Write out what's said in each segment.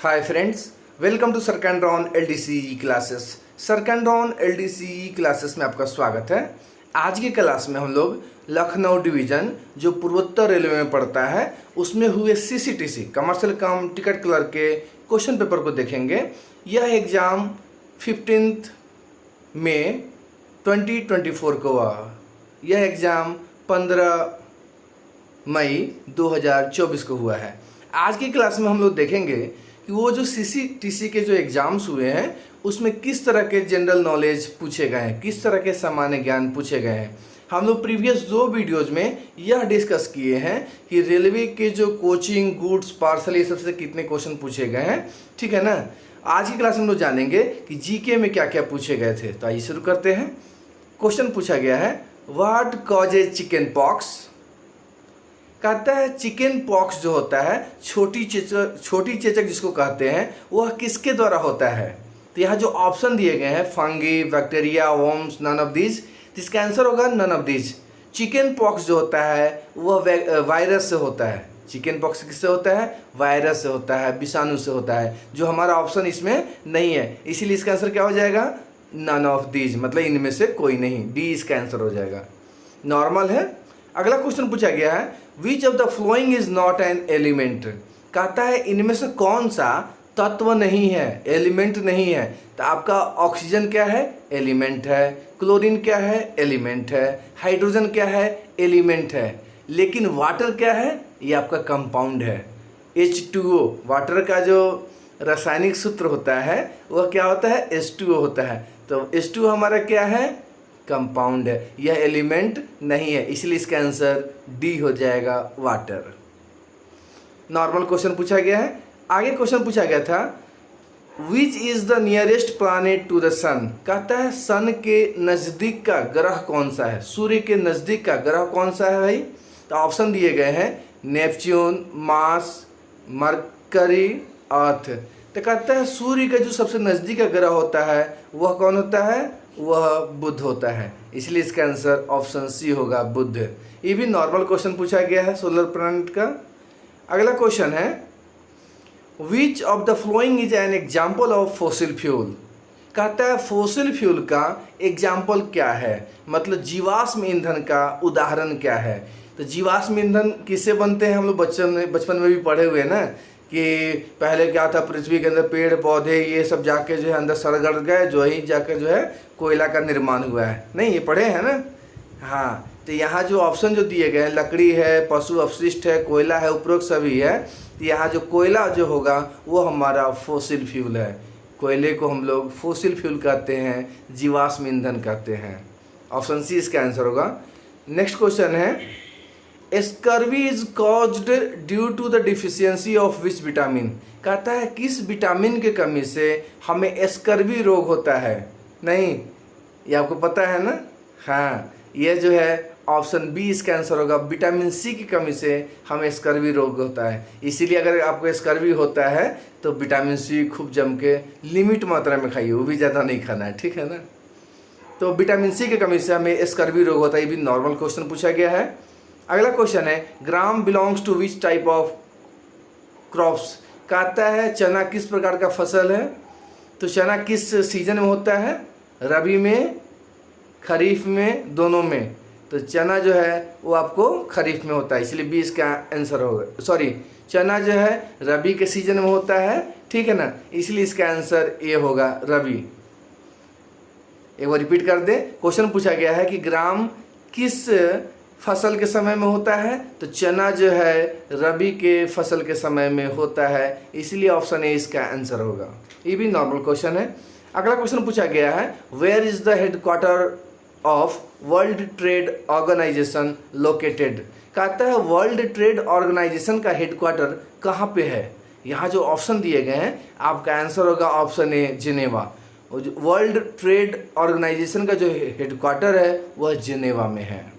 Hi friends, welcome to सरकैंड्रॉन LDC classes. सरकैंड्रॉन LDC classes में आपका स्वागत है। आज की क्लास में हम लोग लखनऊ डिवीज़न जो पूर्वोत्तर रेलवे में पड़ता है उसमें हुए सीसीटीसी कमर्शियल कम टिकट क्लर्क के क्वेश्चन पेपर को देखेंगे। यह एग्ज़ाम 15 मई 2024 को हुआ। यह एग्ज़ाम 15 मई 2024 को हुआ है। आज की क्लास में हम लोग देखेंगे कि वो जो सीसीटीसी के जो एग्ज़ाम्स हुए हैं उसमें किस तरह के जनरल नॉलेज पूछे गए हैं, किस तरह के सामान्य ज्ञान पूछे गए हैं। हम लोग प्रीवियस 2 वीडियोज़ में यह डिस्कस किए हैं कि रेलवे के जो कोचिंग, गुड्स, पार्सल ये सबसे कितने क्वेश्चन पूछे गए हैं, ठीक है ना। आज की क्लास में हम लोग जानेंगे कि जीके में क्या क्या पूछे गए थे। तो आइए शुरू करते हैं। क्वेश्चन पूछा गया है, व्हाट कॉजेज चिकन पॉक्स। कहता है चिकन पॉक्स जो होता है, छोटी चेचक जिसको कहते हैं, वह किसके द्वारा होता है। तो यहाँ जो ऑप्शन दिए गए हैं, fungi, bacteria, worms, none of these. इसका आंसर होगा none of these. Chicken pox जो होता है वह वायरस से होता है। चिकन पॉक्स किससे होता है? वायरस से होता है, विषाणु से होता है, जो हमारा ऑप्शन इसमें नहीं है। इसीलिए इसका आंसर क्या हो जाएगा? नन ऑफ दीज, मतलब इनमें से कोई नहीं। डी इसका आंसर हो जाएगा। नॉर्मल है। अगला क्वेश्चन पूछा गया है, which of the following is not an element. कहता है इनमें से कौन सा तत्व नहीं है, एलिमेंट नहीं है। तो आपका ऑक्सीजन क्या है? एलिमेंट है। क्लोरीन क्या है? एलिमेंट है। हाइड्रोजन क्या है? एलिमेंट है। लेकिन वाटर क्या है? ये आपका कंपाउंड है। H2O, वाटर का जो रासायनिक सूत्र होता है वह क्या होता है? H2O होता है। तो H2O हमारा क्या है? कंपाउंड है। यह एलिमेंट नहीं है, इसलिए इसका आंसर डी हो जाएगा, वाटर। नॉर्मल क्वेश्चन पूछा गया है। आगे क्वेश्चन पूछा गया था, which is the nearest planet to the sun. कहता है सन के नज़दीक का ग्रह कौन सा है, सूर्य के नज़दीक का ग्रह कौन सा है भाई। तो ऑप्शन दिए गए हैं, नेपच्यून, मार्स, मरकरी, अर्थ। तो कहता है सूर्य का जो सबसे नज़दीक का ग्रह होता है वह कौन होता है? वह बुध होता है। इसलिए इसका आंसर ऑप्शन सी होगा, बुध। ये भी नॉर्मल क्वेश्चन पूछा गया है सोलर प्लैनेट का। अगला क्वेश्चन है, which of the following is an example of fossil fuel. कहता है फॉसिल फ्यूल का एग्जाम्पल क्या है, मतलब जीवाश्म ईंधन का उदाहरण क्या है। तो जीवाश्म ईंधन किससे बनते हैं? हम लोग बचपन में भी पढ़े हुए ना कि पहले क्या था, पृथ्वी के अंदर पेड़ पौधे ये सब जाके जो है अंदर सड़गड़ गए, जो ही जाकर जो है कोयला का निर्माण हुआ है। नहीं, ये पढ़े हैं ना। हाँ, तो यहाँ जो ऑप्शन जो दिए गए हैं, लकड़ी है, पशु अपशिष्ट है, कोयला है, उपरोक्त सभी है। तो यहाँ जो कोयला जो होगा वो हमारा फॉसिल फ्यूल है। कोयले को हम लोग फॉसिल फ्यूल कहते हैं, जीवाश्म ईंधन कहते हैं। ऑप्शन सी इसका आंसर होगा। नेक्स्ट क्वेश्चन है, scurvy is caused due to the deficiency of which vitamin. कहता है किस विटामिन के कमी से हमें स्कर्वी रोग होता है। नहीं, ये आपको पता है ना। हाँ, ये जो है ऑप्शन बी इसका आंसर होगा, विटामिन सी की कमी से हमें स्कर्वी रोग होता है। इसीलिए अगर आपको स्कर्वी होता है तो विटामिन सी खूब जम के लिमिट मात्रा में खाइए, वो भी ज़्यादा नहीं खाना है, ठीक है ना। तो विटामिन सी की कमी से हमें स्कर्वी रोग होता है। ये भी नॉर्मल क्वेश्चन पूछा गया है। अगला क्वेश्चन है, gram belongs to which type of crops. कहता है चना किस प्रकार का फसल है। तो चना किस सीजन में होता है? रबी में, खरीफ में, दोनों में। तो चना जो है वो आपको खरीफ में होता है, इसलिए बी इसका आंसर होगा। सॉरी, चना जो है रबी के सीजन में होता है, ठीक है ना, इसलिए इसका आंसर ए होगा, रबी। एक बार रिपीट कर दे। क्वेश्चन पूछा गया है कि ग्राम किस फसल के समय में होता है। तो चना जो है रबी के फसल के समय में होता है, इसलिए ऑप्शन ए इसका आंसर होगा। ये भी नॉर्मल क्वेश्चन है। अगला क्वेश्चन पूछा गया है, where is the headquarter of world trade organisation located. कहता है वर्ल्ड ट्रेड ऑर्गेनाइजेशन का हेडक्वार्टर कहाँ पे है। यहाँ जो ऑप्शन दिए गए हैं आपका आंसर होगा option A, Geneva. World trade organisation का जो हेडक्वार्टर है वह जिनेवा में है।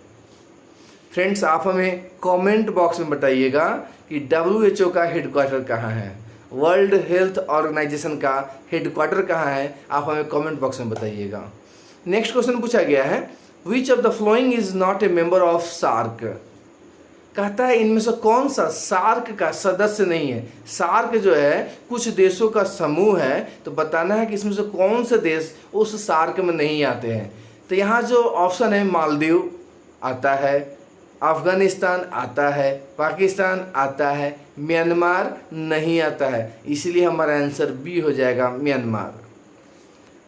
फ्रेंड्स, आप हमें कमेंट बॉक्स में बताइएगा कि WHO का हेडक्वार्टर कहाँ है, वर्ल्ड हेल्थ ऑर्गेनाइजेशन का हेडक्वार्टर कहाँ है, आप हमें कमेंट बॉक्स में बताइएगा। नेक्स्ट क्वेश्चन पूछा गया है, which of the following is not a member of SAARC. कहता है इनमें से कौन सा सार्क का सदस्य नहीं है। सार्क जो है कुछ देशों का समूह है, तो बताना है कि इसमें से कौन से देश उस सार्क में नहीं आते हैं। तो यहाँ जो ऑप्शन है मालदीव आता है, अफगानिस्तान आता है, पाकिस्तान आता है, म्यांमार नहीं आता है, इसलिए हमारा आंसर बी हो जाएगा म्यांमार।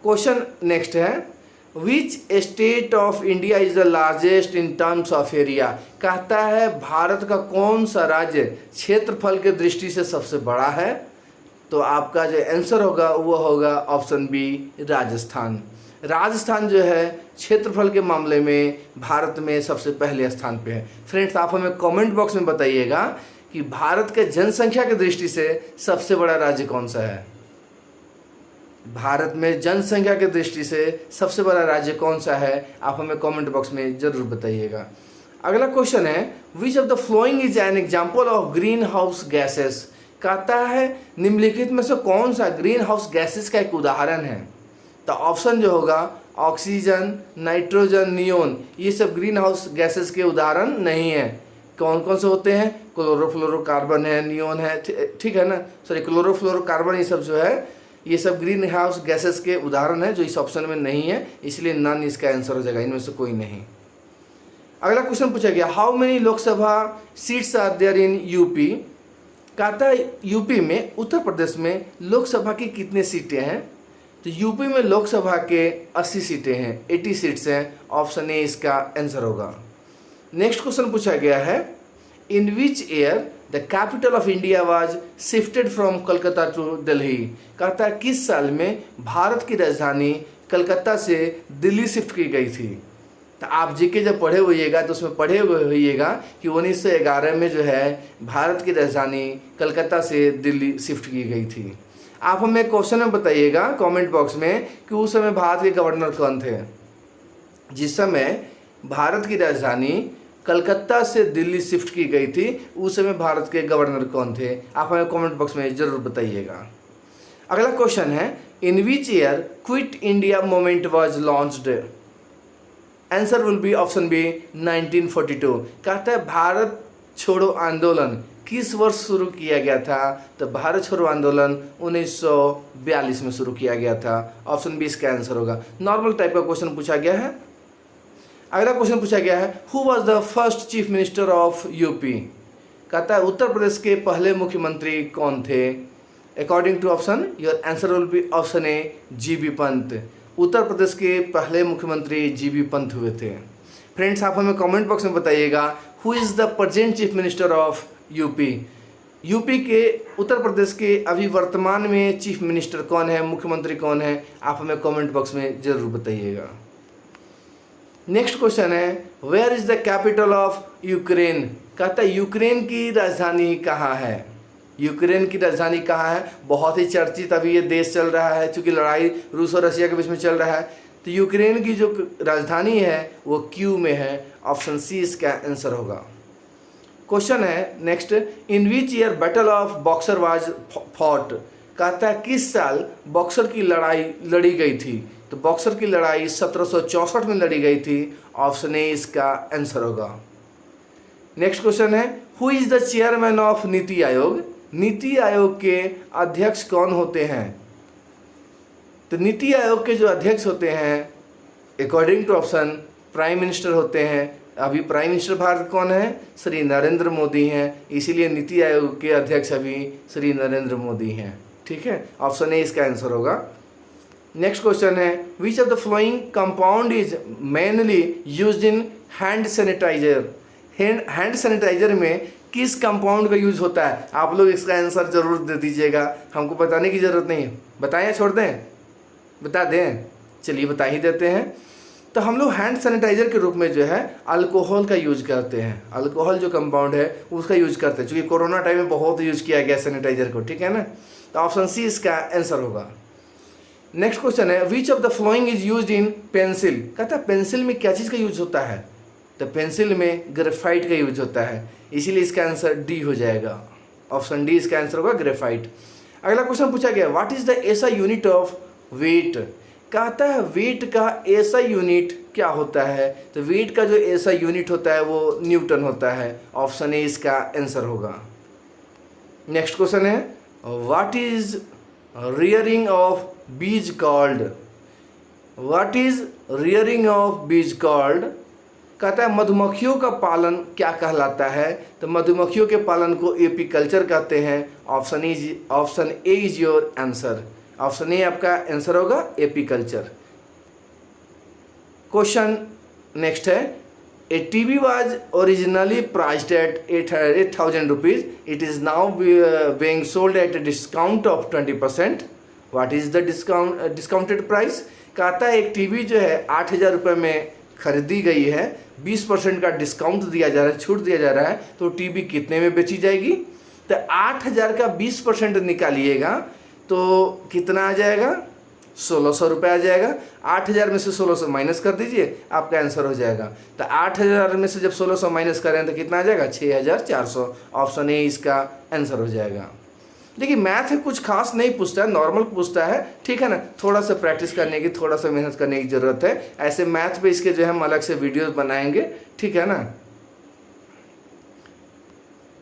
क्वेश्चन नेक्स्ट है, which state of India is the largest in terms of area. कहता है भारत का कौन सा राज्य क्षेत्रफल के दृष्टि से सबसे बड़ा है। तो आपका जो आंसर होगा वो होगा ऑप्शन बी राजस्थान। राजस्थान जो है क्षेत्रफल के मामले में भारत में सबसे पहले स्थान पे है। फ्रेंड्स, आप हमें कमेंट बॉक्स में बताइएगा कि भारत के जनसंख्या की दृष्टि से सबसे बड़ा राज्य कौन सा है। भारत में जनसंख्या की दृष्टि से सबसे बड़ा राज्य कौन सा है, आप हमें कमेंट बॉक्स में जरूर बताइएगा। अगला क्वेश्चन है, which of the following is an example of green house gases. कहता है निम्नलिखित में से कौन सा ग्रीन हाउस गैसेस का एक उदाहरण है। तो ऑप्शन जो होगा ऑक्सीजन, नाइट्रोजन, नियोन, ये सब ग्रीन हाउस गैसेस के उदाहरण नहीं है। कौन कौन से होते हैं, क्लोरोफ्लोरोकार्बन है, नियोन है, ठीक है ना, सॉरी क्लोरोफ्लोरोकार्बन, ये सब जो है ये सब ग्रीन हाउस गैसेस के उदाहरण है जो इस ऑप्शन में नहीं है, इसलिए नन इसका आंसर हो जाएगा, इनमें से कोई नहीं। अगला क्वेश्चन पूछा गया, how many Lok Sabha seats are there in UP. कहता है यूपी में, उत्तर प्रदेश में लोकसभा की कितने सीटें हैं। तो यूपी में लोकसभा के 80 सीटें हैं, 80 सीट्स हैं, ऑप्शन ए इसका आंसर होगा। नेक्स्ट क्वेश्चन पूछा गया है, in which year the capital of India was shifted from Calcutta to Delhi. कहता है किस साल में भारत की राजधानी कलकत्ता से दिल्ली शिफ्ट की गई थी। तो आप जीके जब पढ़े होइएगा तो उसमें पढ़े हुए होइएगा कि 1911 में जो है भारत की राजधानी कलकत्ता से दिल्ली शिफ्ट की गई थी। आप हमें क्वेश्चन में बताइएगा कमेंट बॉक्स में कि उस समय भारत के गवर्नर कौन थे। जिस समय भारत की राजधानी कलकत्ता से दिल्ली शिफ्ट की गई थी उस समय भारत के गवर्नर कौन थे, आप हमें कमेंट बॉक्स में जरूर बताइएगा। अगला क्वेश्चन है, in which year Quit India movement was launched. Answer will be option B 1942। कहता है भारत छोड़ो आंदोलन किस वर्ष शुरू किया गया था। तो भारत छोड़ो आंदोलन 1942 में शुरू किया गया था, ऑप्शन बी इसका आंसर होगा। नॉर्मल टाइप का क्वेश्चन पूछा गया है। अगला क्वेश्चन पूछा गया है, who was the first chief minister of UP. कहता है उत्तर प्रदेश के पहले मुख्यमंत्री कौन थे। According to option your answer will be option A GB Pant. Uttar Pradesh के पहले मुख्यमंत्री जीबी पंत हुए थे। फ्रेंड्स, आप हमें कमेंट बॉक्स में बताइएगा who is the present chief minister of UP. UP के, उत्तर प्रदेश के अभी वर्तमान में चीफ मिनिस्टर कौन है, मुख्यमंत्री कौन है, आप हमें कमेंट बॉक्स में जरूर बताइएगा। नेक्स्ट क्वेश्चन है, where is the capital of Ukraine. कहता है यूक्रेन की राजधानी कहाँ है। यूक्रेन की राजधानी कहाँ है, बहुत ही चर्चित अभी ये देश चल रहा है, क्योंकि लड़ाई रूस और रशिया के बीच में चल रहा है। तो यूक्रेन की जो राजधानी है वो क्यू में है, ऑप्शन सी इसका आंसर होगा। क्वेश्चन है next, in which year battle of boxer was fought. कहता है किस साल बॉक्सर की लड़ाई लड़ी गई थी। तो बॉक्सर की लड़ाई 1764 में लड़ी गई थी, ऑप्शन ए इसका आंसर होगा। नेक्स्ट क्वेश्चन है, who is the chairman of NITI Aayog. NITI Aayog के अध्यक्ष कौन होते हैं। तो नीति आयोग के जो अध्यक्ष होते हैं according to option prime minister होते हैं। अभी प्राइम मिनिस्टर भारत कौन है, श्री नरेंद्र मोदी हैं, इसीलिए नीति आयोग के अध्यक्ष अभी श्री नरेंद्र मोदी हैं। ठीक है, ऑप्शन ए इसका आंसर होगा। नेक्स्ट क्वेश्चन है, which of the following compound is mainly used in hand sanitiser. Hand sanitiser में किस कंपाउंड का यूज होता है। आप लोग इसका आंसर जरूर दे दीजिएगा, हमको बताने की ज़रूरत नहीं है। बताएं या छोड़ दें, बता दें, चलिए बता ही देते हैं। तो हम लोग हैंड सैनिटाइजर के रूप में जो है अल्कोहल का यूज करते हैं। अल्कोहल जो कंपाउंड है उसका यूज करते हैं, क्योंकि कोरोना टाइम में बहुत यूज किया गया सैनिटाइजर को, ठीक है ना। तो ऑप्शन सी इसका आंसर होगा। नेक्स्ट क्वेश्चन है, which of the following is used in pencil. कहता है पेंसिल में क्या चीज़ का यूज होता है। तो पेंसिल में ग्रेफाइट का यूज होता है, इसीलिए इसका आंसर डी हो जाएगा, ऑप्शन डी इसका आंसर होगा ग्रेफाइट। अगला क्वेश्चन पूछा गया, what is the SI unit of weight. कहता है वेट का एसआई यूनिट क्या होता है? तो वेट का जो ऐसा यूनिट होता है वो न्यूटन होता है। ऑप्शन ए इसका आंसर होगा। नेक्स्ट क्वेश्चन है, व्हाट इज रियरिंग ऑफ बीज called? What is rearing of बीज कॉल्ड? कहता है मधुमक्खियों का पालन क्या कहलाता है? तो मधुमक्खियों के पालन को एपीकल्चर कहते हैं। Option A is your answer. Option A आपका आंसर होगा, एपीकल्चर। क्वेश्चन नेक्स्ट है, a TV was originally priced at 8,000 rupees, it is now being sold at a discount of 20%. What is the discounted price? कहता है एक TV जो है 8,000 रुपये में खरीदी गई है, 20% का डिस्काउंट दिया जा रहा है, छूट दिया जा रहा है, तो टीवी कितने में बेची जाएगी? तो 8,000 का 20% निकालिएगा तो कितना आ जाएगा? 1,600 रुपये आ जाएगा। 8,000 में से 1,600 माइनस कर दीजिए, आपका आंसर हो जाएगा। तो 8,000 में से जब 1,600 माइनस करें तो कितना आ जाएगा? 6,400। ऑप्शन ए इसका आंसर हो जाएगा। देखिए मैथ है, कुछ खास नहीं पूछता है, नॉर्मल पूछता है, ठीक है ना। थोड़ा सा प्रैक्टिस करने की, थोड़ा सा मेहनत करने की ज़रूरत है। ऐसे मैथ पे इसके जो है हम अलग से वीडियोस बनाएंगे, ठीक है ना।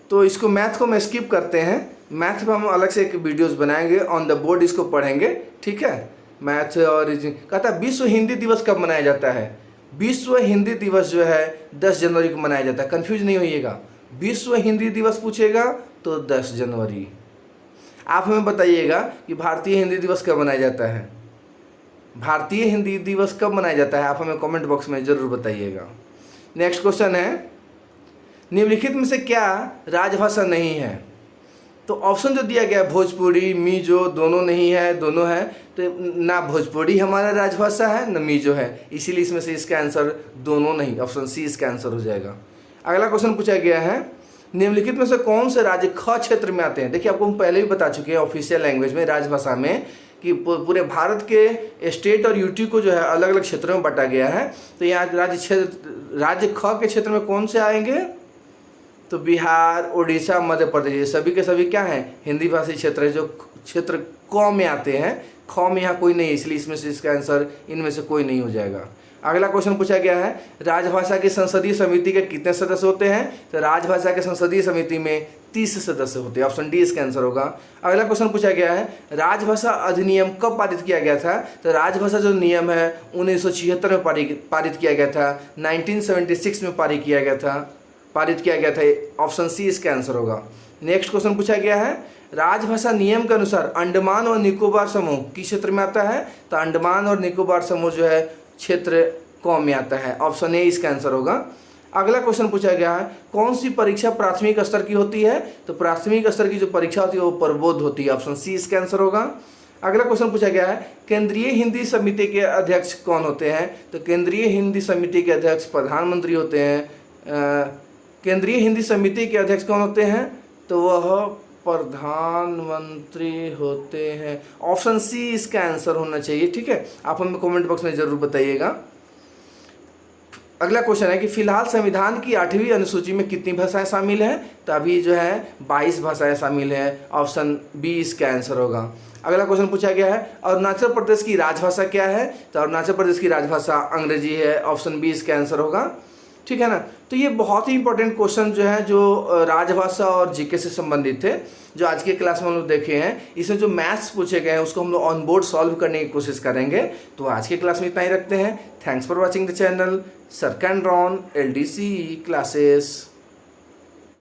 तो इसको मैथ को मैं स्किप करते हैं, मैथ पे हम अलग से एक वीडियोस बनाएंगे, ऑन द बोर्ड इसको पढ़ेंगे, ठीक है। मैथ और कहता है विश्व हिंदी दिवस कब मनाया जाता है? विश्व हिंदी दिवस जो है 10 जनवरी को मनाया जाता है। कन्फ्यूज नहीं होइएगा, विश्व हिंदी दिवस पूछेगा तो 10 जनवरी। आप हमें बताइएगा कि भारतीय हिंदी दिवस कब मनाया जाता है? भारतीय हिंदी दिवस कब मनाया जाता है? आप हमें कमेंट बॉक्स में ज़रूर बताइएगा। नेक्स्ट क्वेश्चन है, निम्नलिखित में से क्या राजभाषा नहीं है? तो ऑप्शन जो दिया गया है भोजपुरी, मीजो, दोनों नहीं है, दोनों है। तो ना भोजपुरी हमारा राजभाषा है, न मीजो है, इसीलिए इसमें से इसका आंसर दोनों नहीं, ऑप्शन सी इसका आंसर हो जाएगा। अगला क्वेश्चन पूछा गया है, निम्नलिखित में से कौन से राज्य ख क्षेत्र में आते हैं? देखिए आपको हम पहले भी बता चुके हैं ऑफिशियल लैंग्वेज में, राजभाषा में, कि पूरे भारत के स्टेट और यूटी को जो है अलग अलग क्षेत्रों में बांटा गया है। तो यहाँ राज्य ख के क्षेत्र में कौन से आएंगे? तो बिहार, उड़ीसा, मध्य प्रदेश, ये सभी के सभी क्या हैं? हिंदी भाषी क्षेत्र है, जो क्षेत्र क में आते हैं। ख में यहाँ कोई नहीं है, इसलिए इसमें से इसका आंसर इनमें से कोई नहीं हो जाएगा। अगला क्वेश्चन पूछा गया है, राजभाषा की संसदीय समिति के कितने सदस्य होते हैं? तो राजभाषा के संसदीय समिति में 30 सदस्य होते हैं। ऑप्शन डी इसका आंसर होगा। अगला क्वेश्चन पूछा गया है, राजभाषा अधिनियम कब पारित किया गया था? तो राजभाषा जो नियम है 1976 में पारित किया गया था, 1976 में पारित किया गया था। ऑप्शन सी इसका आंसर होगा। नेक्स्ट क्वेश्चन पूछा गया है, राजभाषा नियम के अनुसार अंडमान और निकोबार समूह किस क्षेत्र में आता है? तो अंडमान और निकोबार समूह जो है क्षेत्र क में आता है। ऑप्शन ए इसका आंसर होगा। अगला क्वेश्चन पूछा गया है, कौन सी परीक्षा प्राथमिक स्तर की होती है? तो प्राथमिक स्तर की जो परीक्षा होती है वो प्रबोध होती है। ऑप्शन सी इसका आंसर होगा। अगला क्वेश्चन पूछा गया है, केंद्रीय हिंदी समिति के अध्यक्ष कौन होते हैं? तो केंद्रीय हिंदी समिति के अध्यक्ष प्रधानमंत्री होते हैं। केंद्रीय हिंदी समिति के अध्यक्ष कौन होते हैं? तो वह प्रधानमंत्री होते हैं। ऑप्शन सी इसका आंसर होना चाहिए, ठीक है। आप हमें कमेंट बॉक्स में जरूर बताइएगा। अगला क्वेश्चन है कि फिलहाल संविधान की 8वीं अनुसूची में कितनी भाषाएं शामिल हैं? तो अभी जो है 22 भाषाएं शामिल हैं। ऑप्शन बी इसका आंसर होगा। अगला क्वेश्चन पूछा गया है, अरुणाचल प्रदेश की राजभाषा क्या है? तो अरुणाचल प्रदेश की राजभाषा अंग्रेजी है। ऑप्शन बी इसका आंसर होगा, ठीक है ना। तो ये बहुत ही इंपॉर्टेंट क्वेश्चन जो है, जो राजभाषा और जीके से संबंधित थे, जो आज के क्लास में हम लोग देखे हैं। इसमें जो मैथ्स पूछे गए हैं उसको हम लोग ऑन बोर्ड सॉल्व करने की कोशिश करेंगे। तो आज के क्लास में इतना ही रखते हैं। Thanks for watching the channel सर्कैंड्रॉन LDC क्लासेस।